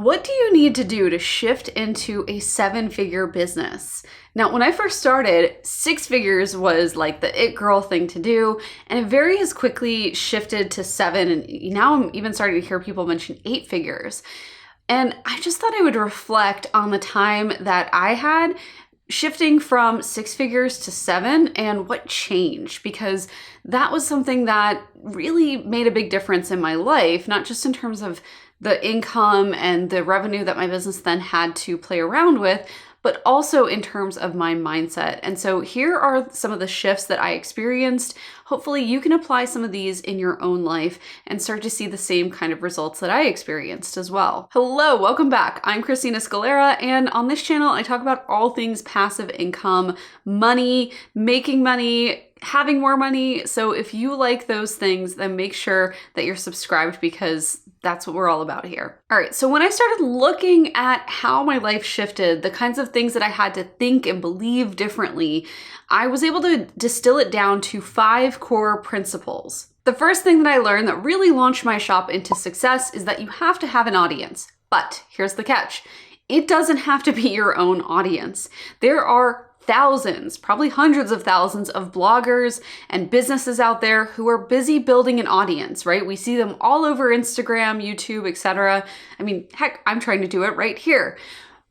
What do you need to do to shift into a 7-figure business? Now, when I first started, 6 figures was like the it girl thing to do, and it very has quickly shifted to 7, and now I'm even starting to hear people mention 8 figures. And I just thought I would reflect on the time that I had shifting from 6 figures to 7 and what changed, because that was something that really made a big difference in my life, not just in terms of the income and the revenue that my business then had to play around with, but also in terms of my mindset. And so here are some of the shifts that I experienced. Hopefully you can apply some of these in your own life and start to see the same kind of results that I experienced as well. Hello, welcome back. I'm Christina Scalera, and on this channel, I talk about all things passive income, money, making money, having more money. So if you like those things, then make sure that you're subscribed, because that's what we're all about here. All right, so when I started looking at how my life shifted, the kinds of things that I had to think and believe differently, I was able to distill it down to 5 core principles. The first thing that I learned that really launched my shop into success is that you have to have an audience. But here's the catch. It doesn't have to be your own audience. There are thousands, probably hundreds of thousands of bloggers and businesses out there who are busy building an audience, right? We see them all over Instagram, YouTube, etc. I mean, heck, I'm trying to do it right here.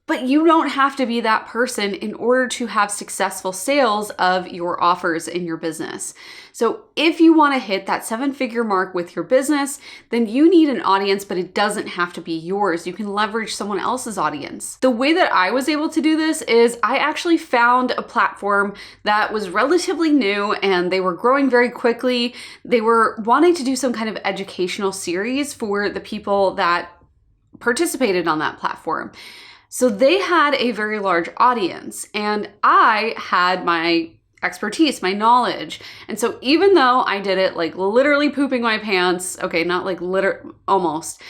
But you don't have to be that person in order to have successful sales of your offers in your business. So if you want to hit that 7-figure mark with your business, then you need an audience, but it doesn't have to be yours. You can leverage someone else's audience. The way that I was able to do this is I actually found a platform that was relatively new and they were growing very quickly. They were wanting to do some kind of educational series for the people that participated on that platform. So they had a very large audience, and I had my expertise, my knowledge. And so even though I did it like literally pooping my pants, okay, not like almost,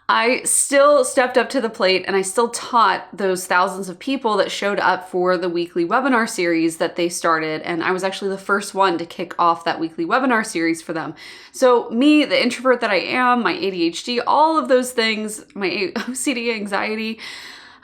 I still stepped up to the plate and I still taught those thousands of people that showed up for the weekly webinar series that they started. And I was actually the first one to kick off that weekly webinar series for them. So me, the introvert that I am, my ADHD, all of those things, my OCD, anxiety,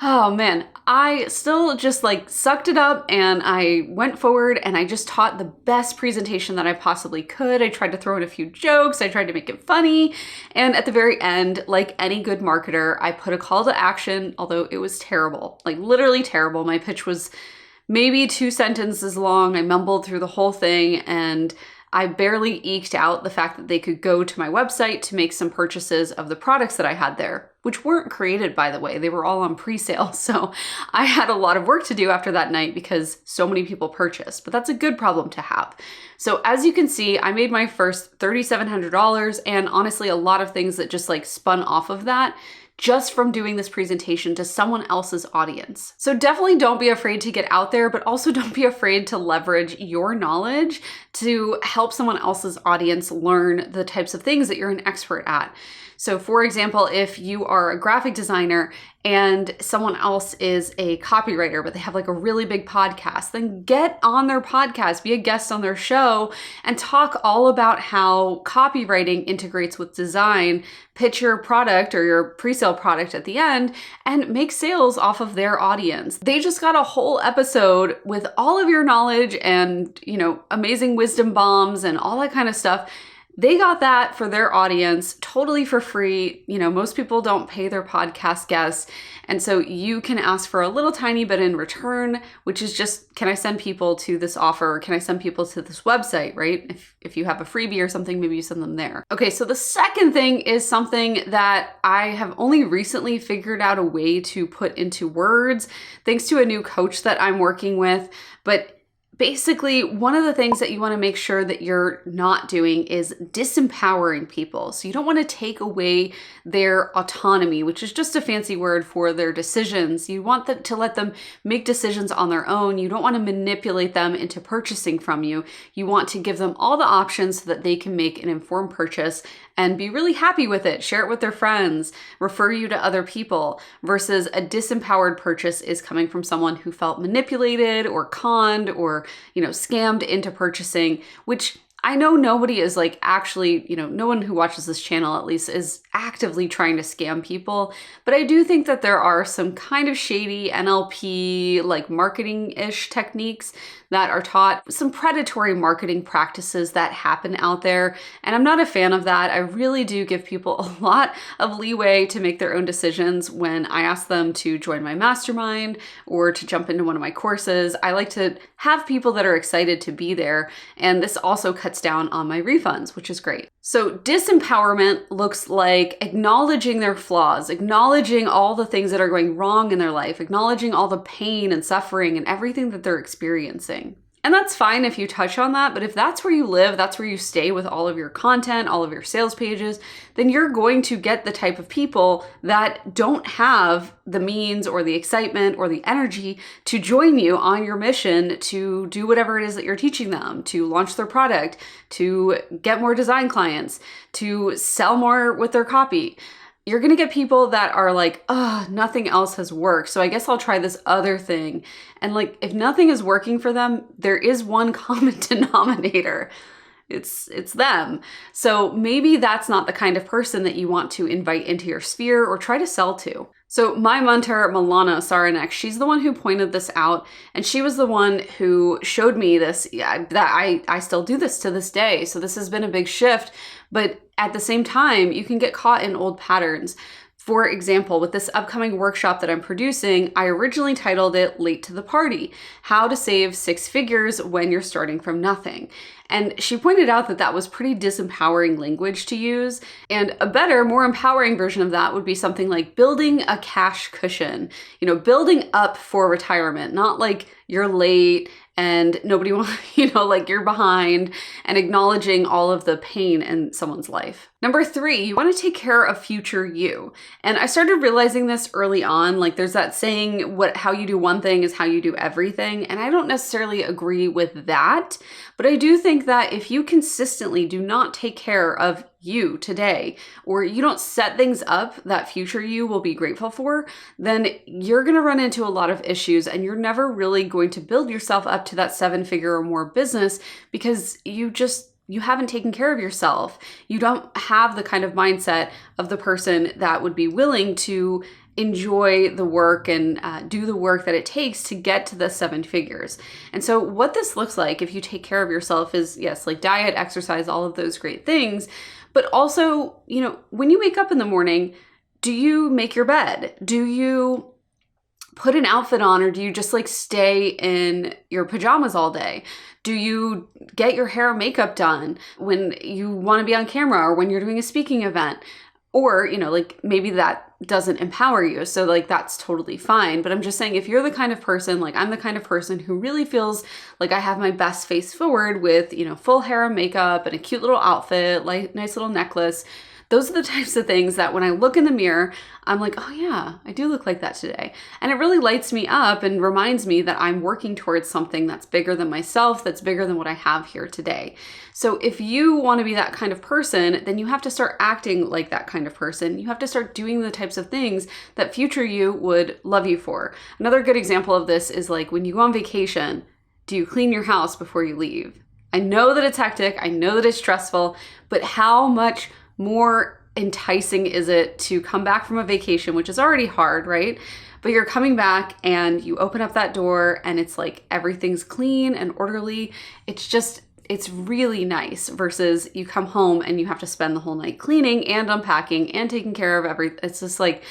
oh man, I still just like sucked it up and I went forward and I just taught the best presentation that I possibly could. I tried to throw in a few jokes. I tried to make it funny. And at the very end, like any good marketer, I put a call to action, although it was terrible, like literally terrible. My pitch was maybe 2 sentences long. I mumbled through the whole thing and I barely eked out the fact that they could go to my website to make some purchases of the products that I had there, which weren't created, by the way. They were all on pre-sale. So I had a lot of work to do after that night because so many people purchased, but that's a good problem to have. So as you can see, I made my first $3,700, and honestly, a lot of things that just like spun off of that just from doing this presentation to someone else's audience. So definitely don't be afraid to get out there, but also don't be afraid to leverage your knowledge to help someone else's audience learn the types of things that you're an expert at. So for example, if you are a graphic designer and someone else is a copywriter, but they have like a really big podcast, then get on their podcast, be a guest on their show, and talk all about how copywriting integrates with design, pitch your product or your pre-sale product at the end, and make sales off of their audience. They just got a whole episode with all of your knowledge and, amazing wisdom bombs and all that kind of stuff. They got that for their audience totally for free. Most people don't pay their podcast guests. And so you can ask for a little tiny bit in return, which is just, can I send people to this offer? Or can I send people to this website, right? If you have a freebie or something, maybe you send them there. Okay, so the second thing is something that I have only recently figured out a way to put into words, thanks to a new coach that I'm working with. But basically, one of the things that you want to make sure that you're not doing is disempowering people. So you don't want to take away their autonomy, which is just a fancy word for their decisions. You want them to let them make decisions on their own. You don't want to manipulate them into purchasing from you. You want to give them all the options so that they can make an informed purchase and be really happy with it, share it with their friends, refer you to other people, versus a disempowered purchase is coming from someone who felt manipulated or conned or, scammed into purchasing, which I know nobody is like actually, no one who watches this channel at least is actively trying to scam people, but I do think that there are some kind of shady NLP, like marketing-ish techniques that are taught, some predatory marketing practices that happen out there, and I'm not a fan of that. I really do give people a lot of leeway to make their own decisions when I ask them to join my mastermind or to jump into one of my courses. I like to have people that are excited to be there, and this also cuts down on my refunds, which is great. So disempowerment looks like acknowledging their flaws, acknowledging all the things that are going wrong in their life, acknowledging all the pain and suffering and everything that they're experiencing. And that's fine if you touch on that, but if that's where you live, that's where you stay with all of your content, all of your sales pages, then you're going to get the type of people that don't have the means or the excitement or the energy to join you on your mission to do whatever it is that you're teaching them, to launch their product, to get more design clients, to sell more with their copy. You're going to get people that are like, oh, nothing else has worked, so I guess I'll try this other thing. And like, if nothing is working for them, there is one common denominator. It's them. So maybe that's not the kind of person that you want to invite into your sphere or try to sell to. So my mentor, Milana Saranek, she's the one who pointed this out, and she was the one who showed me this, that I still do this to this day. So this has been a big shift, but at the same time, you can get caught in old patterns. For example, with this upcoming workshop that I'm producing, I originally titled it Late to the Party, How to Save 6 Figures When You're Starting from Nothing. And she pointed out that that was pretty disempowering language to use. And a better, more empowering version of that would be something like building a cash cushion, building up for retirement, not like you're late and nobody wants, like you're behind, and acknowledging all of the pain in someone's life. Number 3, you want to take care of future you. And I started realizing this early on, like there's that saying, how you do one thing is how you do everything. And I don't necessarily agree with that, but I do think that if you consistently do not take care of you today, or you don't set things up that future you will be grateful for, then you're going to run into a lot of issues, and you're never really going to build yourself up to that 7-figure or more business because you haven't taken care of yourself. You don't have the kind of mindset of the person that would be willing to enjoy the work and do the work that it takes to get to the 7 figures. And so what this looks like if you take care of yourself is, yes, like diet, exercise, all of those great things. But also, when you wake up in the morning, do you make your bed? Do you put an outfit on, or do you just like stay in your pajamas all day? Do you get your hair and makeup done when you want to be on camera or when you're doing a speaking event? Or, like maybe that doesn't empower you. So like that's totally fine. But I'm just saying, if you're the kind of person, like I'm the kind of person who really feels like I have my best face forward with, full hair and makeup and a cute little outfit, like nice little necklace. Those are the types of things that when I look in the mirror, I'm like, oh yeah, I do look like that today. And it really lights me up and reminds me that I'm working towards something that's bigger than myself, that's bigger than what I have here today. So if you want to be that kind of person, then you have to start acting like that kind of person. You have to start doing the types of things that future you would love you for. Another good example of this is like when you go on vacation, do you clean your house before you leave? I know that it's hectic. I know that it's stressful, but how much more enticing is it to come back from a vacation, which is already hard, right? But you're coming back and you open up that door and it's like everything's clean and orderly. It's really nice versus you come home and you have to spend the whole night cleaning and unpacking and taking care of everything. It's just like,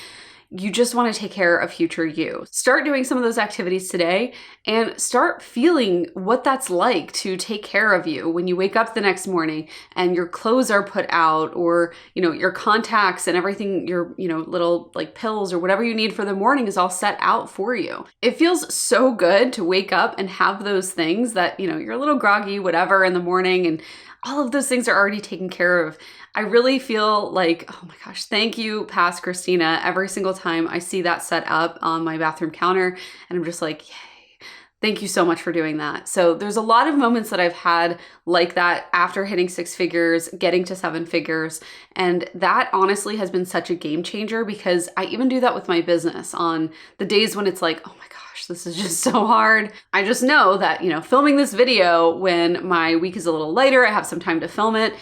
you just want to take care of future you. Start doing some of those activities today and start feeling what that's like to take care of you when you wake up the next morning and your clothes are put out, or, your contacts and everything, your, little like pills or whatever you need for the morning is all set out for you. It feels so good to wake up and have those things that, you're a little groggy, whatever, in the morning, and all of those things are already taken care of. I really feel like, oh my gosh, thank you, past Christina. Every single time I see that set up on my bathroom counter, and I'm just like, yay, Thank you so much for doing that. So there's a lot of moments that I've had like that after hitting 6 figures, getting to 7 figures. And that honestly has been such a game changer, because I even do that with my business on the days when it's like, oh my gosh, this is just so hard. I just know that, filming this video when my week is a little lighter, I have some time to film it.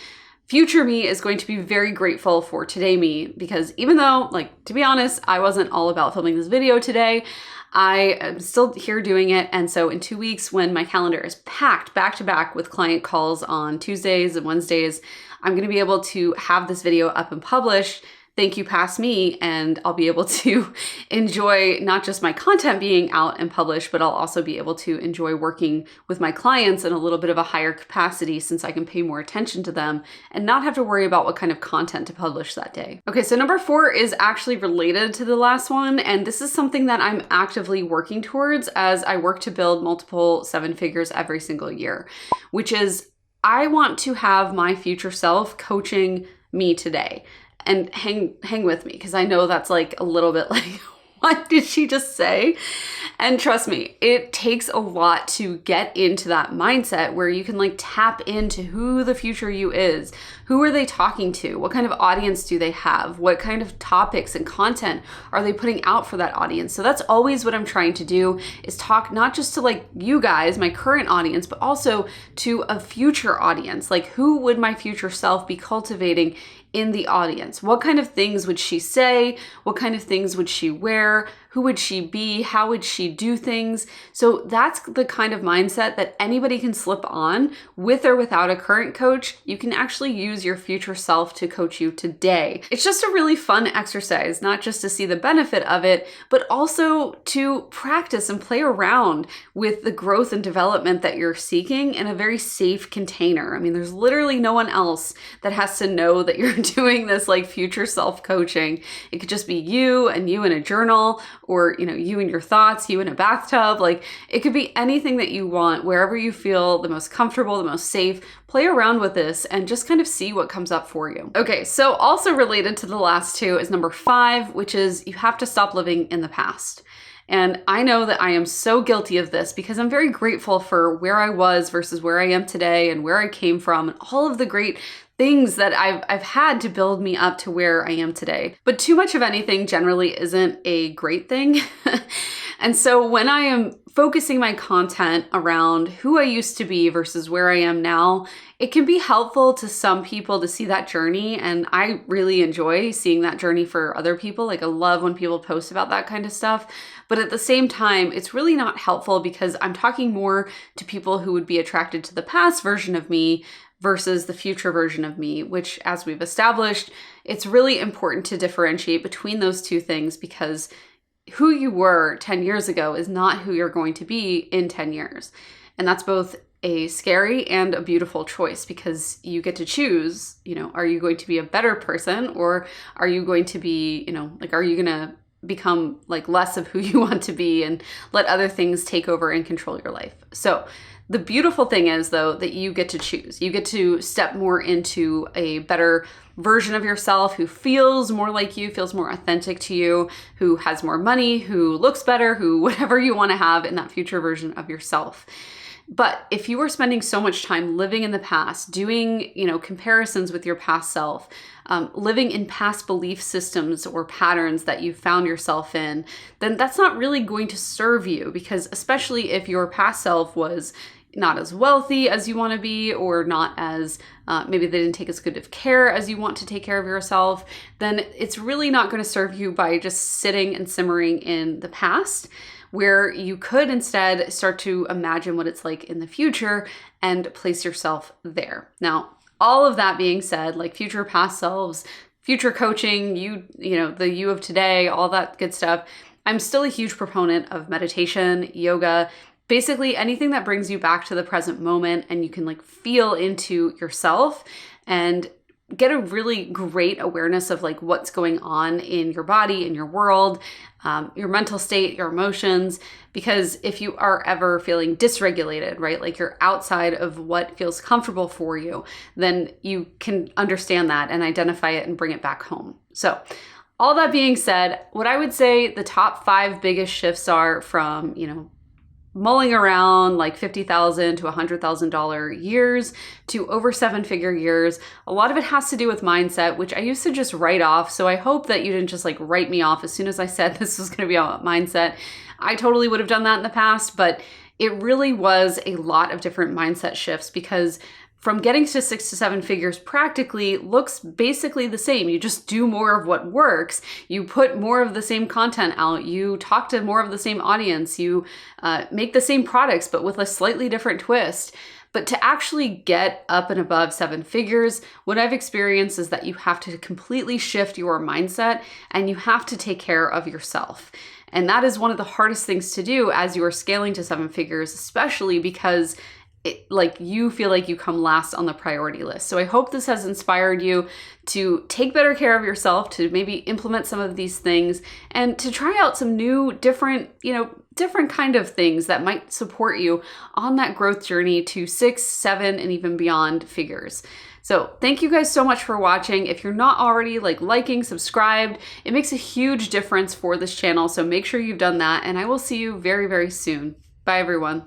Future me is going to be very grateful for today me, because even though, to be honest, I wasn't all about filming this video today, I am still here doing it. And so in 2 weeks, when my calendar is packed back to back with client calls on Tuesdays and Wednesdays, I'm going to be able to have this video up and published. Thank you, past me, and I'll be able to enjoy not just my content being out and published, but I'll also be able to enjoy working with my clients in a little bit of a higher capacity, since I can pay more attention to them and not have to worry about what kind of content to publish that day. Okay, so number 4 is actually related to the last one, and this is something that I'm actively working towards as I work to build multiple 7 figures every single year, which is I want to have my future self coaching me today. And hang with me, because I know that's a little bit like, what did she just say? And trust me, it takes a lot to get into that mindset where you can tap into who the future you is. Who are they talking to? What kind of audience do they have? What kind of topics and content are they putting out for that audience? So that's always what I'm trying to do, is talk not just to you guys, my current audience, but also to a future audience. Who would my future self be cultivating in the audience? What kind of things would she say? What kind of things would she wear? Who would she be? How would she do things? So that's the kind of mindset that anybody can slip on with or without a current coach. You can actually use your future self to coach you today. It's just a really fun exercise, not just to see the benefit of it, but also to practice and play around with the growth and development that you're seeking in a very safe container. I mean, there's literally no one else that has to know that you're doing this future self coaching. It could just be you in a journal, or you and your thoughts, you in a bathtub. It could be anything that you want, wherever you feel the most comfortable, the most safe. Play around with this and just kind of see what comes up for you. Okay, so also related to the last 2 is number 5, which is you have to stop living in the past. And I know that I am so guilty of this, because I'm very grateful for where I was versus where I am today and where I came from and all of the great things that I've had to build me up to where I am today. But too much of anything generally isn't a great thing. And so when I am focusing my content around who I used to be versus where I am now, it can be helpful to some people to see that journey. And I really enjoy seeing that journey for other people. I love when people post about that kind of stuff. But at the same time, it's really not helpful, because I'm talking more to people who would be attracted to the past version of me versus the future version of me, which, as we've established, it's really important to differentiate between those two things, because who you were 10 years ago is not who you're going to be in 10 years. And that's both a scary and a beautiful choice, because you get to choose, are you going to be a better person, or are you going to be, are you going to become less of who you want to be and let other things take over and control your life? So the beautiful thing is, though, that you get to choose. You get to step more into a better version of yourself who feels more like you, feels more authentic to you, who has more money, who looks better, who whatever you want to have in that future version of yourself. But if you are spending so much time living in the past, doing, comparisons with your past self, living in past belief systems or patterns that you found yourself in, then that's not really going to serve you, because especially if your past self was not as wealthy as you want to be, or not as, maybe they didn't take as good of care as you want to take care of yourself, then it's really not going to serve you by just sitting and simmering in the past, where you could instead start to imagine what it's like in the future and place yourself there. Now, all of that being said, future past selves, future coaching, the you of today, all that good stuff, I'm still a huge proponent of meditation, yoga, basically anything that brings you back to the present moment, and you can feel into yourself and get a really great awareness of what's going on in your body, in your world, your mental state, your emotions. Because if you are ever feeling dysregulated, right, you're outside of what feels comfortable for you, then you can understand that and identify it and bring it back home. So all that being said, what I would say the top 5 biggest shifts are from, mulling around like $50,000 to $100,000 years to over 7-figure years. A lot of it has to do with mindset, which I used to just write off. So I hope that you didn't just like write me off as soon as I said this was going to be about mindset. I totally would have done that in the past, but it really was a lot of different mindset shifts, because from getting to 6 to 7 figures practically looks basically the same. You just do more of what works. You put more of the same content out. You talk to more of the same audience. You make the same products, but with a slightly different twist. But to actually get up and above 7 figures, what I've experienced is that you have to completely shift your mindset and you have to take care of yourself. And that is one of the hardest things to do as you are scaling to 7 figures, especially because you feel like you come last on the priority list. So I hope this has inspired you to take better care of yourself, to maybe implement some of these things, and to try out some new, different kind of things that might support you on that growth journey to 6, 7, and even beyond figures. So thank you guys so much for watching. If you're not already liking, subscribed, it makes a huge difference for this channel. So make sure you've done that, and I will see you very, very soon. Bye everyone.